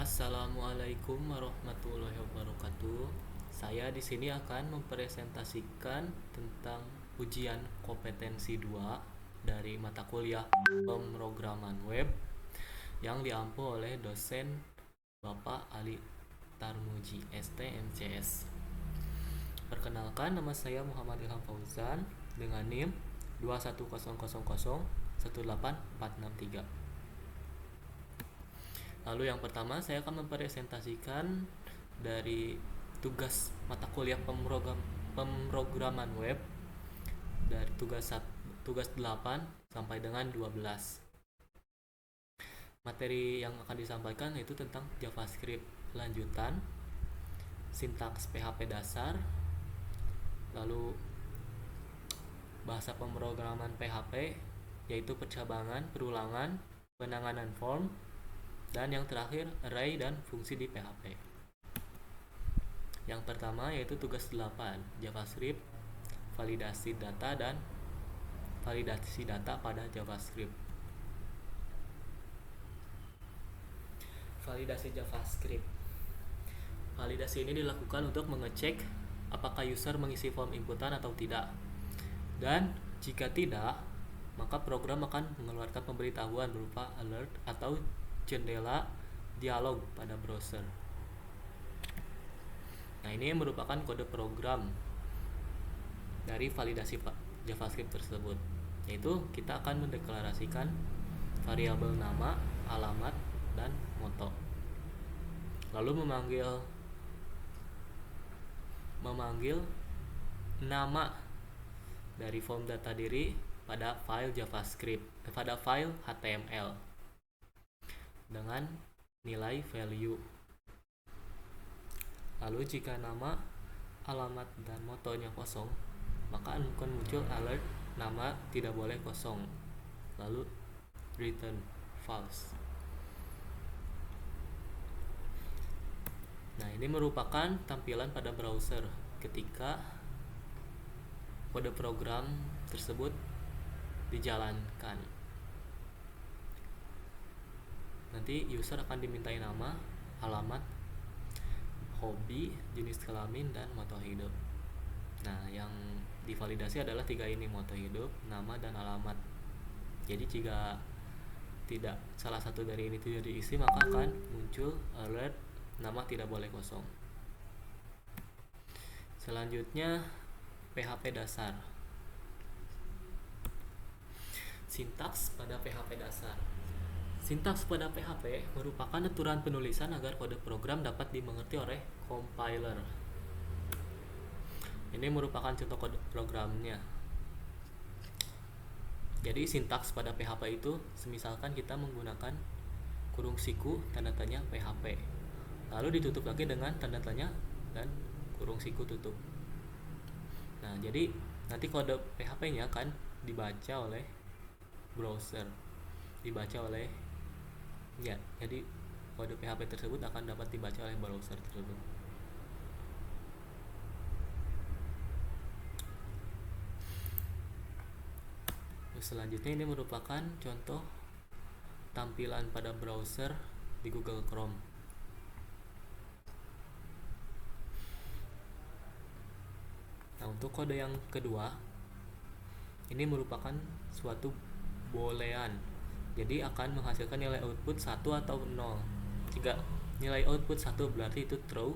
Assalamualaikum warahmatullahi wabarakatuh. Saya di sini akan mempresentasikan tentang ujian kompetensi 2 dari mata kuliah pemrograman web yang diampu oleh dosen Bapak Ali Tarmuji, STMCS. Perkenalkan, nama saya Muhammad Ilham Fauzan dengan NIM 21000 18463. Lalu yang pertama saya akan mempresentasikan dari tugas mata kuliah pemrograman web dari tugas 8 sampai dengan 12. Materi yang akan disampaikan yaitu tentang JavaScript lanjutan, sintaks PHP dasar, lalu bahasa pemrograman PHP yaitu percabangan, perulangan, penanganan form, dan yang terakhir array dan fungsi di PHP. Yang pertama yaitu tugas 8, JavaScript, validasi data dan validasi data pada JavaScript. Validasi JavaScript. Validasi ini dilakukan untuk mengecek apakah user mengisi form inputan atau tidak. Dan jika tidak, maka program akan mengeluarkan pemberitahuan berupa alert atau jendela dialog pada browser. Nah, ini merupakan kode program dari validasi JavaScript tersebut, yaitu kita akan mendeklarasikan variabel nama, alamat, dan moto. Lalu memanggil nama dari form data diri pada file JavaScript, pada file HTML dengan nilai value. Lalu jika nama, alamat, dan motonya kosong, maka akan muncul alert nama tidak boleh kosong. Lalu return false. Nah, ini merupakan tampilan pada browser ketika kode program tersebut dijalankan. Nanti user akan dimintai nama, alamat, hobi, jenis kelamin, dan moto hidup. Nah, yang divalidasi adalah 3 ini, moto hidup, nama, dan alamat. Jadi jika tidak salah satu dari ini tidak diisi, maka akan muncul alert nama tidak boleh kosong. Selanjutnya PHP dasar. Sintaks pada PHP dasar. Sintaks pada PHP merupakan aturan penulisan agar kode program dapat dimengerti oleh compiler. Ini merupakan contoh kode programnya. Jadi sintaks pada PHP itu semisalkan kita menggunakan kurung siku tanda tanya PHP, lalu ditutup lagi dengan tanda tanya dan kurung siku tutup. Nah, jadi nanti kode PHP-nya akan dibaca oleh browser, jadi kode PHP tersebut akan dapat dibaca oleh browser tersebut. Selanjutnya ini merupakan contoh tampilan pada browser di Google Chrome. Nah, untuk kode yang kedua, ini merupakan suatu boolean. Jadi akan menghasilkan nilai output 1 atau 0. Jika nilai output 1 berarti itu true,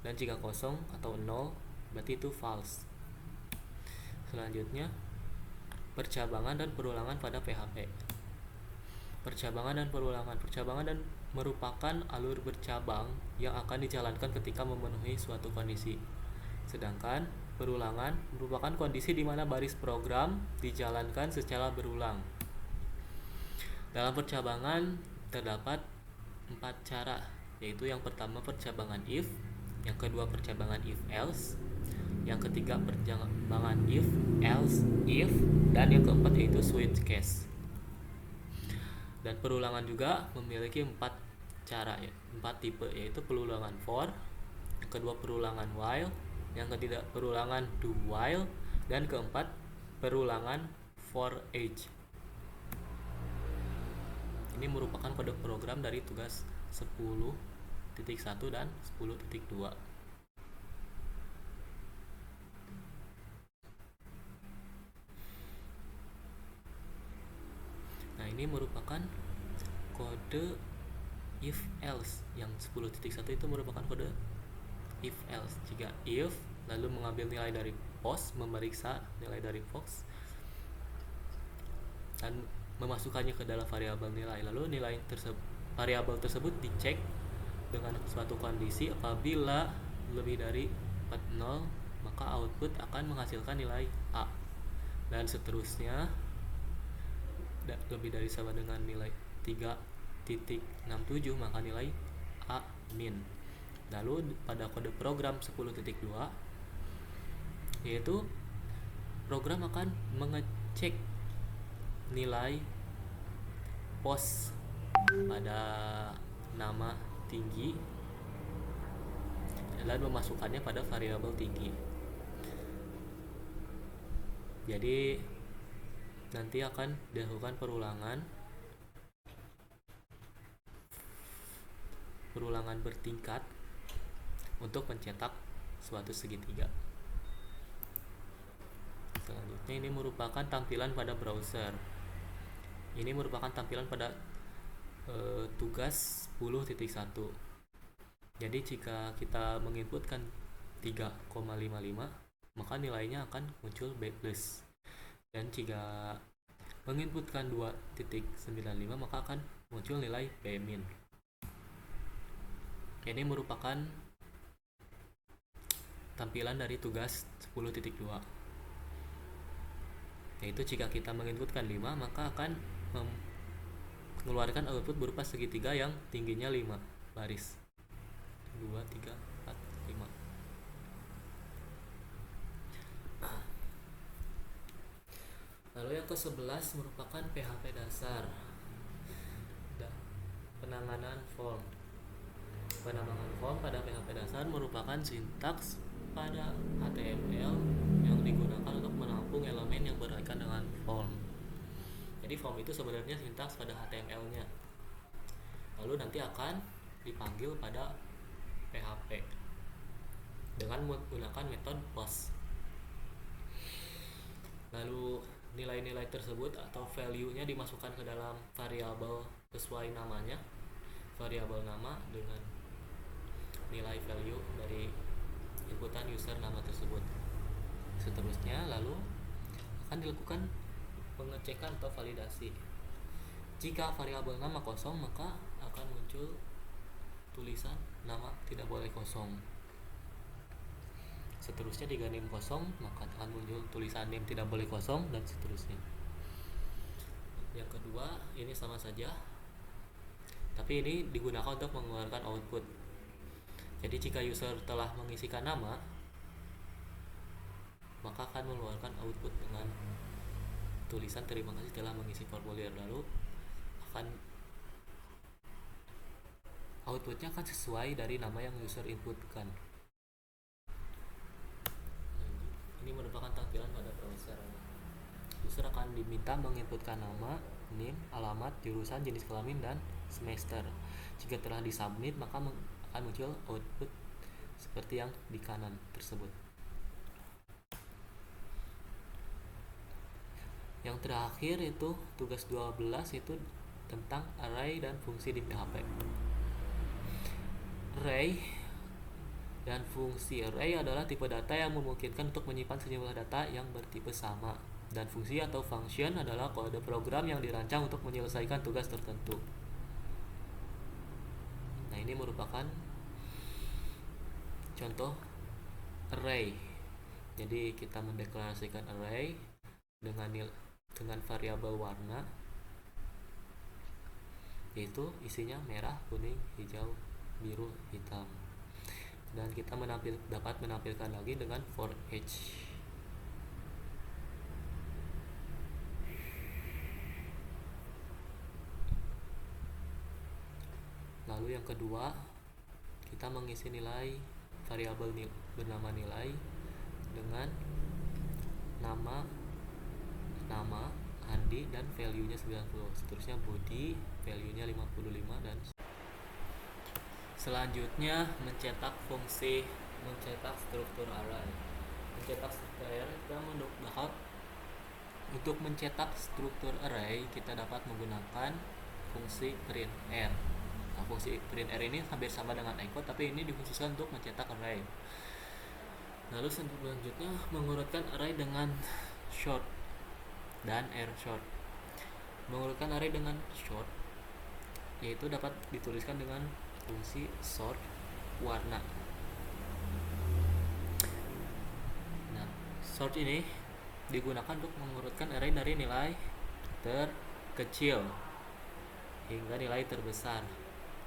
dan jika kosong atau 0 berarti itu false. Selanjutnya, percabangan dan perulangan pada PHP. Percabangan dan merupakan alur bercabang yang akan dijalankan ketika memenuhi suatu kondisi. Sedangkan perulangan merupakan kondisi di mana baris program dijalankan secara berulang. Dalam percabangan terdapat 4 cara, yaitu yang pertama percabangan if, yang kedua percabangan if else, yang ketiga percabangan if else if, dan yang keempat yaitu switch case. Dan perulangan juga memiliki 4 cara, 4 tipe, yaitu perulangan for, yang kedua perulangan while, yang ketiga perulangan do while, dan keempat perulangan for each. Ini merupakan kode program dari tugas 10 dan 10.2. Nah, ini merupakan kode if else. Yang 10.1 itu merupakan kode if else. Jika if lalu mengambil nilai dari post, memeriksa nilai dari box dan memasukkannya ke dalam variabel nilai, lalu variabel tersebut dicek dengan suatu kondisi. Apabila lebih dari 40, maka output akan menghasilkan nilai A, dan seterusnya lebih dari sama dengan nilai 3.67, maka nilai A min. Lalu pada kode program 10.2, yaitu program akan mengecek nilai post pada nama tinggi dan memasukkannya pada variabel tinggi. Jadi nanti akan dilakukan perulangan bertingkat untuk mencetak suatu segitiga. Selanjutnya ini merupakan tampilan pada browser. Ini merupakan tampilan pada tugas 10.1. Jadi jika kita menginputkan 3,55, maka nilainya akan muncul B+. Dan jika menginputkan 2.95, maka akan muncul nilai B-. Ini merupakan tampilan dari tugas 10.2. Yaitu jika kita menginputkan 5, maka akan mengeluarkan output berupa segitiga yang tingginya 5 baris. 2, 3, 4, 5. Lalu yang ke-11 merupakan PHP dasar. Penanganan form. Penambangan form pada PHP dasar merupakan sintaks pada HTML yang digunakan untuk menampung elemen yang berkaitan dengan form. Jadi form itu sebenarnya sintaks pada HTML-nya. Lalu nanti akan dipanggil pada PHP dengan menggunakan metode post. Lalu nilai-nilai tersebut atau value-nya dimasukkan ke dalam variabel sesuai namanya. Variabel nama dengan nilai value dari inputan user nama tersebut. Seterusnya lalu akan dilakukan pengecekan atau validasi. Jika variabel nama kosong, maka akan muncul tulisan nama tidak boleh kosong. Seterusnya jika name kosong, maka akan muncul tulisan name tidak boleh kosong, dan seterusnya. Yang kedua, ini sama saja, tapi ini digunakan untuk mengeluarkan output. Jadi jika user telah mengisikan nama, maka akan mengeluarkan output dengan tulisan terima kasih telah mengisi formulir. Lalu outputnya akan sesuai dari nama yang user inputkan. Ini merupakan tampilan pada browser. User akan diminta menginputkan nama, name, alamat, jurusan, jenis kelamin, dan semester. Jika telah disubmit, maka akan muncul output seperti yang di kanan tersebut. Yang terakhir itu tugas 12, itu tentang array dan fungsi di PHP. Array dan fungsi. Array adalah tipe data yang memungkinkan untuk menyimpan sejumlah data yang bertipe sama, dan fungsi atau function adalah kode program yang dirancang untuk menyelesaikan tugas tertentu. Nah, ini merupakan contoh array. Jadi kita mendeklarasikan array dengan variabel warna, yaitu isinya merah, kuning, hijau, biru, hitam. Dan kita dapat menampilkan lagi dengan for each. Lalu yang kedua, kita mengisi nilai variabel bernama nilai dengan nama Andi dan value-nya 90. Seterusnya body, value-nya 55, dan Selanjutnya mencetak struktur array. Mencetak struktur array kita bahas untuk mencetak struktur array kita dapat menggunakan fungsi printr. Nah, fungsi printr ini hampir sama dengan echo tapi ini dikhususkan untuk mencetak array. Lalu selanjutnya mengurutkan array dengan short dan air short. Mengurutkan array dengan short yaitu dapat dituliskan dengan fungsi sort warna. Nah, sort ini digunakan untuk mengurutkan array dari nilai terkecil hingga nilai terbesar,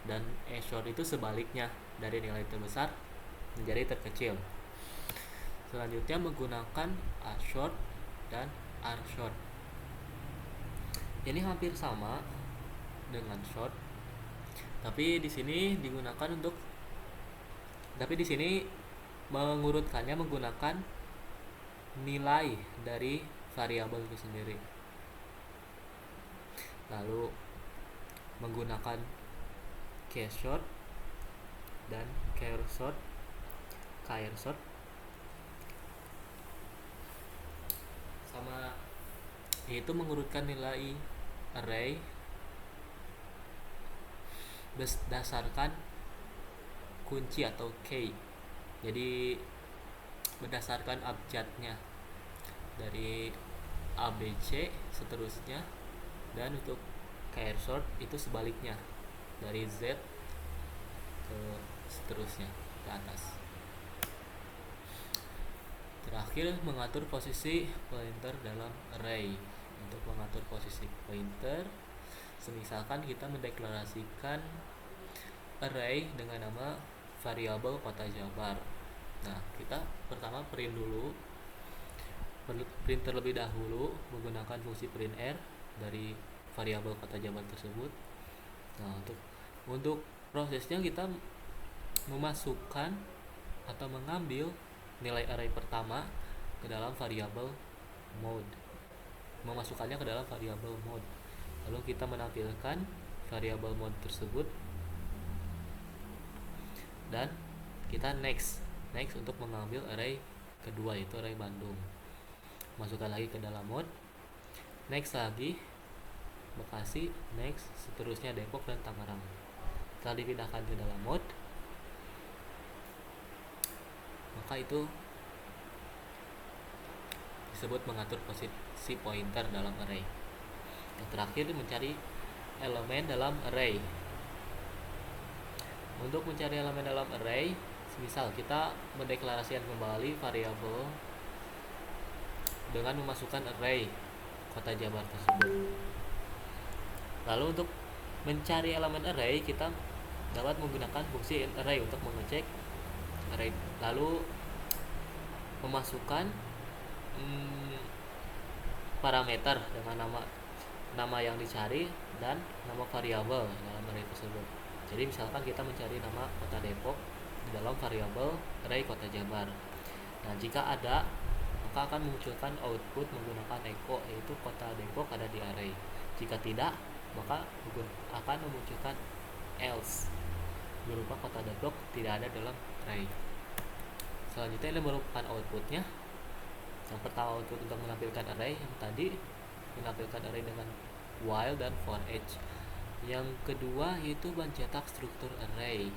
dan short itu sebaliknya dari nilai terbesar menjadi terkecil. Selanjutnya menggunakan a short dan r short. Ini hampir sama dengan short, tapi di sini mengurutkannya menggunakan nilai dari variabel itu sendiri. Lalu menggunakan case short dan char short sama, yaitu mengurutkan nilai array berdasarkan kunci atau key. Jadi berdasarkan abjadnya dari ABC seterusnya, dan untuk char sort itu sebaliknya dari Z ke seterusnya ke atas. Terakhir mengatur posisi pointer dalam array. Untuk mengatur posisi pointer, semisalkan kita mendeklarasikan array dengan nama variabel kota Jabar. Nah, kita pertama print terlebih dahulu menggunakan fungsi printr dari variabel kota Jabar tersebut. Nah, untuk prosesnya kita memasukkan atau mengambil nilai array pertama ke dalam variabel mode. Memasukkannya ke dalam variabel mode. Lalu kita menampilkan variabel mode tersebut dan kita next untuk mengambil array kedua, yaitu array Bandung. Masukkan lagi ke dalam mode, next lagi Bekasi, next seterusnya Depok dan Tangerang. Setelah dipindahkan ke dalam mode, maka itu disebut mengatur posisi pointer dalam array. Yang terakhir mencari elemen dalam array. Untuk mencari elemen dalam array, misal kita mendeklarasikan kembali variabel dengan memasukkan array kota Jabar tersebut. Lalu untuk mencari elemen array, kita dapat menggunakan fungsi array untuk mengecek array, lalu memasukkan parameter dengan nama yang dicari dan nama variabel dalam array tersebut. Jadi misalkan kita mencari nama kota Depok di dalam variabel array kota Jabar. Nah, jika ada, maka akan memunculkan output menggunakan echo, yaitu kota Depok ada di array. Jika tidak, maka akan memunculkan else berupa kota Depok tidak ada dalam array. Selanjutnya ini merupakan outputnya. Yang pertama output untuk menampilkan array, yang tadi menampilkan array dengan while dan for each. Yang kedua yaitu mencetak struktur array.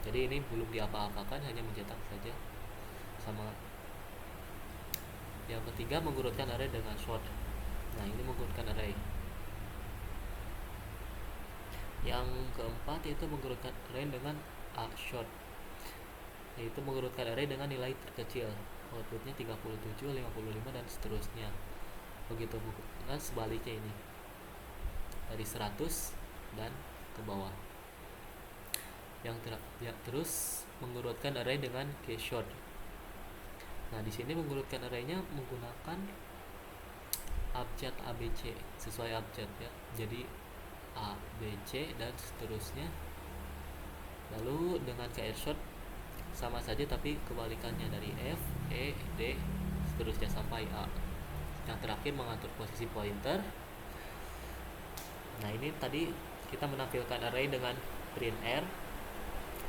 Jadi ini belum diapa-apakan, hanya mencetak saja. Sama yang ketiga mengurutkan array dengan sort. Nah, ini mengurutkan array. Yang keempat yaitu mengurutkan array dengan a short, yaitu mengurutkan array dengan nilai terkecil, outputnya 37, 55 dan seterusnya. Begitu bukan sebaliknya, ini dari 100 dan ke bawah. Yang terus mengurutkan array dengan case short. Nah, di sini mengurutkan arraynya menggunakan abjad ABC sesuai abjad ya. Jadi A, B, C dan seterusnya. Lalu dengan char short sama saja tapi kebalikannya, dari F, E, D seterusnya sampai A. Yang terakhir mengatur posisi pointer. Nah, ini tadi kita menampilkan array dengan printr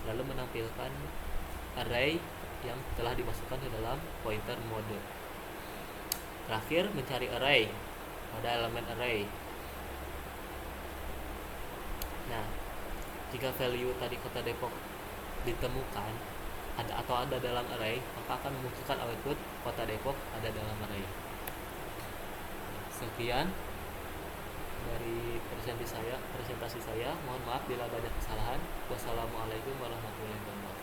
lalu menampilkan array yang telah dimasukkan ke dalam pointer mode. Terakhir, mencari array pada elemen array. Nah, jika value tadi Kota Depok ditemukan ada dalam array, maka akan memunculkan output Kota Depok ada dalam array. Sekian dari presentasi saya. Mohon maaf bila ada kesalahan. Wassalamualaikum warahmatullahi wabarakatuh.